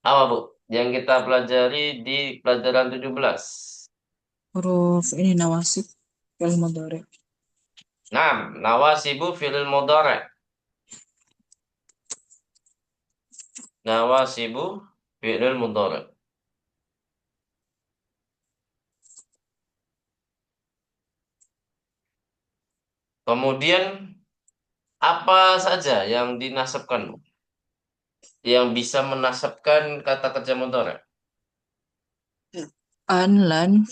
Apa, Bu? Yang kita pelajari di pelajaran 17. Huruf ini nawasib fi'il mudhari. Nah, nawasibu fi'il mudhari'. Nawasibu fi'il mudhari'. Kemudian apa saja yang dinasabkan, Bu? Yang bisa menasabkan kata kerja mudhari'? An, lan,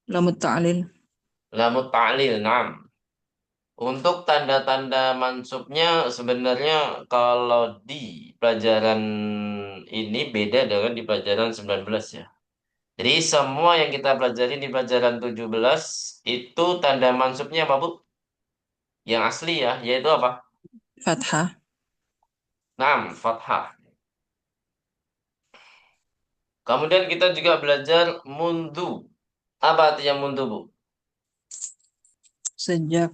lamut ta'lil. Lamut ta'lil, na'am. Untuk tanda-tanda mansubnya sebenarnya kalau di pelajaran ini beda dengan di pelajaran 19 ya. Jadi semua yang kita pelajari di pelajaran 17 itu tanda mansubnya apa, Bu? Yang asli ya, yaitu apa? Fathah. Naam, fathah. Kemudian kita juga belajar mundu. Apa artinya mundu, Bu? Sejak.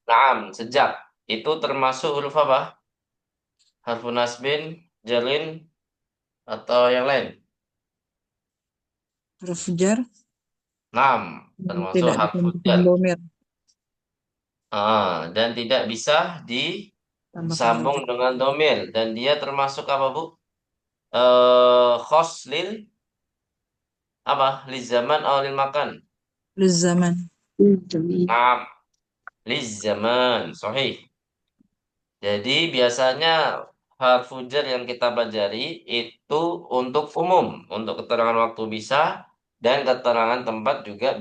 Naam, sejak. Itu termasuk huruf apa? Harfun nasbin, jalin, atau yang lain? Huruf jar. Naam, termasuk Tidak harfun ditambahkan jar. domir. Dan tidak bisa Tambahkan disambung domir. dengan domir. Dan dia termasuk apa, Bu? Khoslil apa? Liz zaman atau lil makan? Luz zaman. Naam, liz zaman. Sahih. Jadi biasanya harfu jar yang kita pelajari itu untuk umum, untuk keterangan waktu bisa dan keterangan tempat juga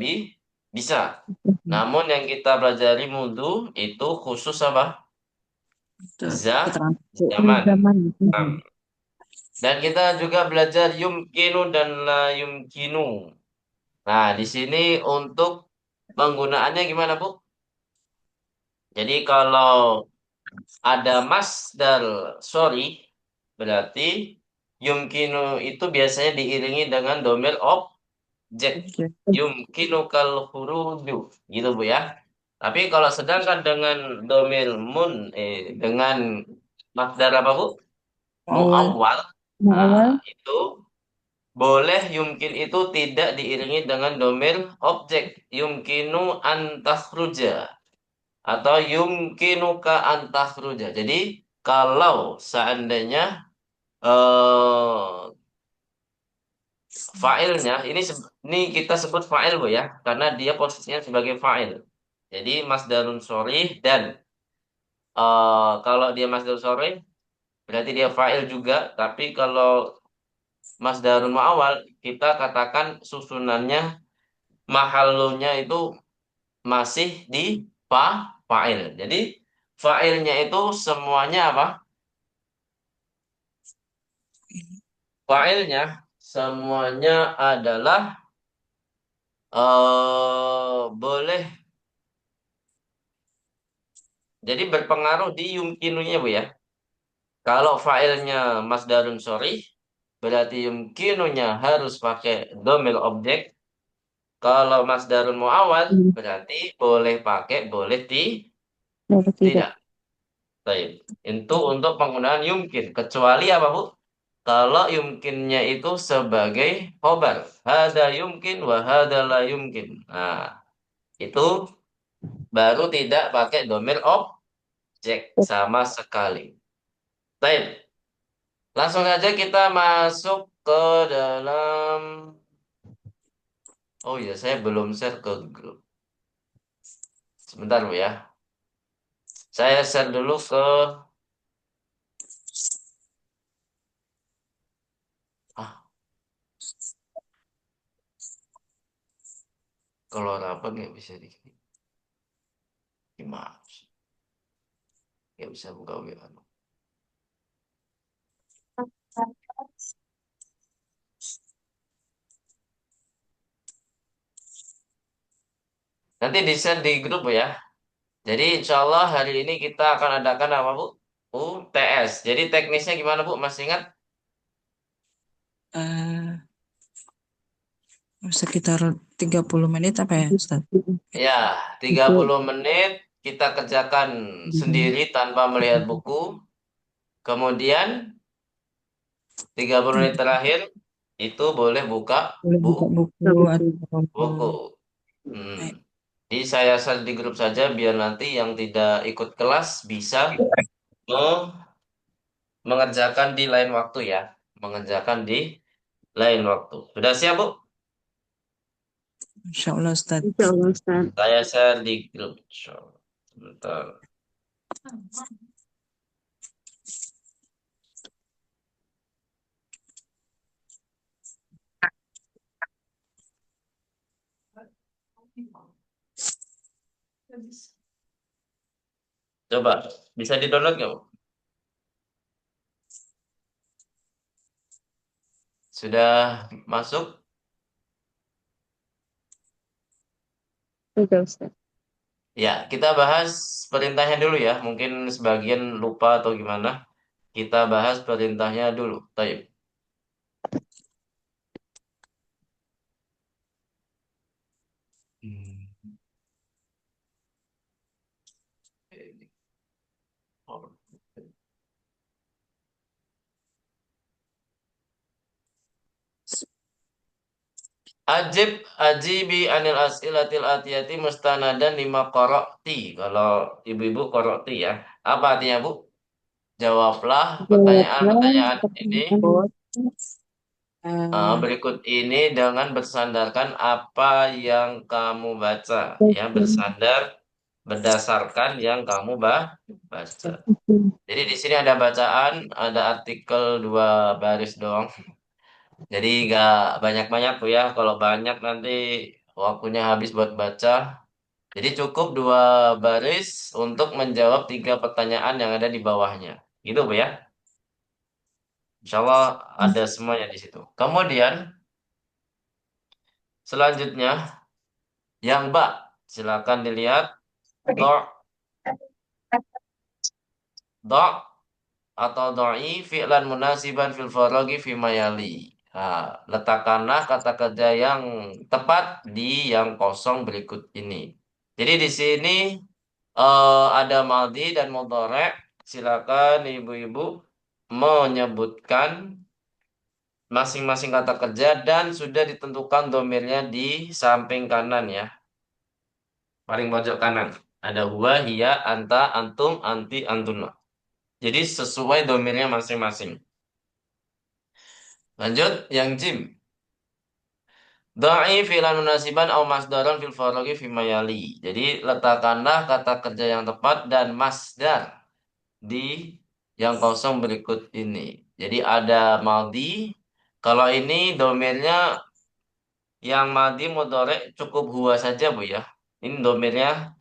bisa. Namun yang kita pelajari mudu itu khusus apa? Keterangan Zaman. zaman. Nah, dan kita juga belajar yumkinu dan la yumkinu. Nah, di sini untuk penggunaannya gimana, Bu? Jadi kalau ada masdar sorry, berarti yumkinu itu biasanya diiringi dengan domir objek. Objek. Yumkinu kal khuruju, gitu, Bu ya. Tapi kalau sedangkan dengan domir dengan masdar apa, Bu? Awal. Muawwal. Awal. Itu boleh yumkin itu tidak diiringi dengan domir objek. Yumkinu antakhruja atau yumkinuka antakhruja. Jadi kalau seandainya eh fa'ilnya ini kita sebut fa'il, Bu ya, karena dia posisinya sebagai fa'il. Jadi masdarun sharih dan kalau dia masdarun sharih berarti dia fa'il juga, tapi kalau masdarun muawwal kita katakan susunannya mahallunya itu masih di fa'il. Jadi fa'ilnya itu semuanya apa? Fa'ilnya semuanya adalah boleh. Jadi berpengaruh di yumkinunya, Bu ya. Kalau fa'ilnya masdarun sharih berarti yumkinunya harus pakai domir objek. Kalau masdarun muawwal berarti boleh pakai, boleh Kalau tidak. tidak. Baik. Itu untuk penggunaan yumkin. Kecuali apa, Bu? Kalau yumkinnya itu sebagai khobar. Hada yumkin wa hada la yumkin. Nah, itu baru tidak pakai domir objek sama sekali. Baik. Langsung saja kita masuk ke dalam. Oh iya, saya belum share ke grup. Sebentar, Bu ya. Saya share dulu ah, kalau rapat nggak bisa di gimana? Nggak bisa buka WA. Nanti di share di grup, Bu ya. Jadi insya Allah hari ini kita akan adakan apa, Bu? UTS. Jadi teknisnya gimana, Bu? Masih ingat? eh Sekitar 30 menit apa ya, Ustaz? Ya, 30 menit kita kerjakan sendiri tanpa melihat buku. Kemudian 30 menit terakhir itu boleh buka Boleh bu buka buku atau buku. Hmm. baik. Jadi saya share di grup saja biar nanti yang tidak ikut kelas bisa mengerjakan di lain waktu ya. Mengerjakan di lain waktu. Sudah siap, Bu? Insya Allah Ustaz. Insya Allah, Ustaz. Saya share di grup. Sebentar. Coba, bisa di-download nggak, Bu? Sudah masuk? Sudah, Ustaz. Ya, kita bahas perintahnya dulu ya. Mungkin sebagian lupa atau gimana. Kita bahas perintahnya dulu. Taib. Hmm. Ajib ajibi anil as'ilatil atiyati mustanadan lima qara'ti. Kalau ibu-ibu qara'ti ya. Apa artinya, Bu? Jawablah Jawablah pertanyaan-pertanyaan ini pertanyaan Eh, berikut ini dengan bersandarkan apa yang kamu baca. Ya, bersandar berdasarkan yang kamu baca. Jadi di sini ada bacaan, ada artikel 2 baris doang. Jadi nggak banyak-banyak tuh ya. Kalau banyak nanti waktunya habis buat baca. Jadi cukup 2 baris untuk menjawab 3 pertanyaan yang ada di bawahnya. Gitu Bu ya. Insya Allah ada semuanya di situ. Kemudian selanjutnya yang silakan dilihat do do atau doi fi'lan munasiban fil faragi fi mayali. Nah, letakkanlah kata kerja yang tepat di yang kosong berikut ini. Jadi di sini ada maldi dan mudhari. Silakan ibu-ibu menyebutkan masing-masing kata kerja dan sudah ditentukan domirnya di samping kanan ya, paling pojok kanan. Ada huwa, hiya, anta, antum, anti, antuna. Jadi sesuai domirnya masing-masing. Lanjut yang jim. Da'i fi'lan munasiban au masdaran fil faraghi fi mayali. Jadi letakkanlah kata kerja yang tepat dan masdar di yang kosong berikut ini. Jadi ada maldi. Kalau ini domirnya yang maldi mudhari cukup huwa saja Bu ya. Ini domirnya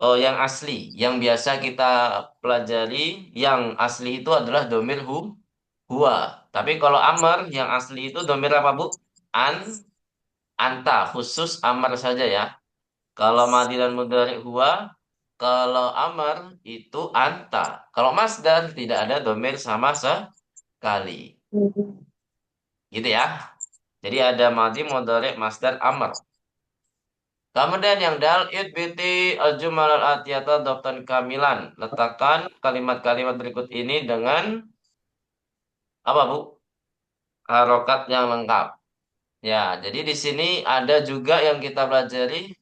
yang asli. Yang biasa kita pelajari yang asli itu adalah domir huwa. Tapi kalau amar yang asli itu domir apa Bu? An anta khusus amar saja ya. Kalau madi dan mudhari huwa, kalau amar itu anta. Kalau masdar tidak ada domir sama sekali. Gitu ya. Jadi ada madi, mudhari, masdar, amar. Kemudian yang dal biti al-jumal al-atiyata dhabtan kamilan. Letakkan kalimat-kalimat berikut ini dengan apa Bu? Harokat yang lengkap. Ya, jadi di sini ada juga yang kita pelajari.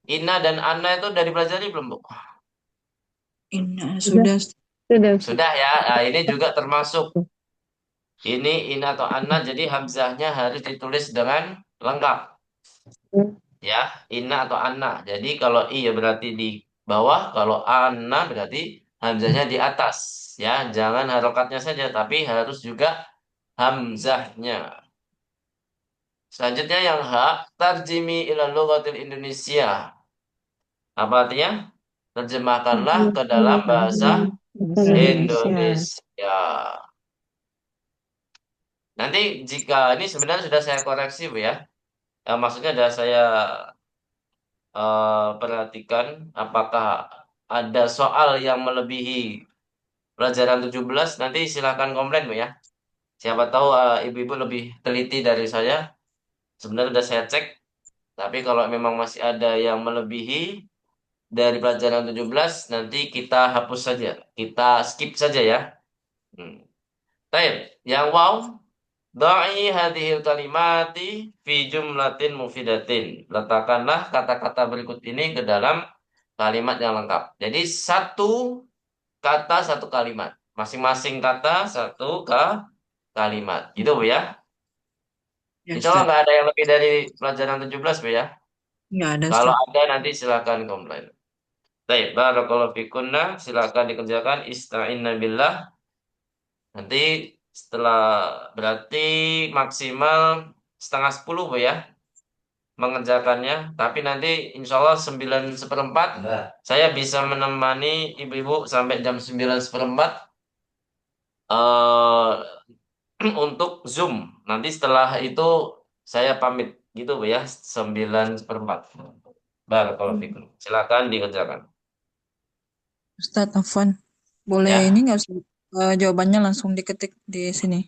Inna dan Anna itu udah dipelajari belum, Bu? Sudah, sudah sudah, Ustaz. Sudah ya. Nah, ini juga termasuk. Ini Inna atau Anna, jadi hamzahnya harus ditulis dengan lengkap. Ya, Inna atau Anna. Jadi kalau I ya berarti di bawah, kalau Anna berarti hamzahnya di atas. Ya, jangan harokatnya saja, tapi harus juga hamzahnya. Selanjutnya yang tarjimi ila lughatil Indonesia. Apa artinya? Terjemahkanlah ke dalam bahasa Bahasa Indonesia. Indonesia. Nanti jika ini sebenarnya sudah saya koreksi Bu ya. Maksudnya sudah saya perhatikan apakah ada soal yang melebihi pelajaran 17 nanti silakan komplain Bu ya. Siapa tahu ibu-ibu lebih teliti dari saya. Sebenarnya sudah saya cek, tapi kalau memang masih ada yang melebihi dari pelajaran 17 nanti kita hapus saja. Kita skip saja ya. Hmm. Baik, yang wow Da'i hadhil kalimati fi jumlatin mufidatin. Letakkanlah kata-kata berikut ini ke dalam kalimat yang lengkap. Jadi satu kata satu kalimat. Masing-masing kata satu kalimat. Gitu Bu ya. Ya, Insya Allah Ustaz. nggak ada yang lebih dari pelajaran 17 Bu ya. Nggak ada, Kalau Ustaz. ada nanti silakan komplain. Baik, barakallahu fikunna, silakan dikerjakan ista'inna billah. Nanti setelah berarti maksimal setengah 10 Bu ya mengerjakannya. Tapi nanti insya Allah 9:15 saya bisa menemani ibu-ibu sampai jam 9:15 eh untuk Zoom. Nanti setelah itu saya pamit gitu Bu ya 9:15. Barakallahu fikum. Silakan dikerjakan Ustaz, Afwan. Boleh ini ya. nggak usah jawabannya langsung diketik di sini.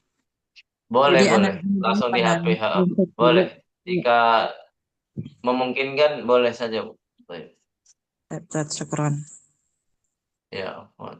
Boleh, Jadi anak boleh. Langsung di pada HP. Ha. Untuk Boleh. dulu. Jika memungkinkan, boleh saja, Bu. Baik. Ustaz, syukron. Ya, ampun.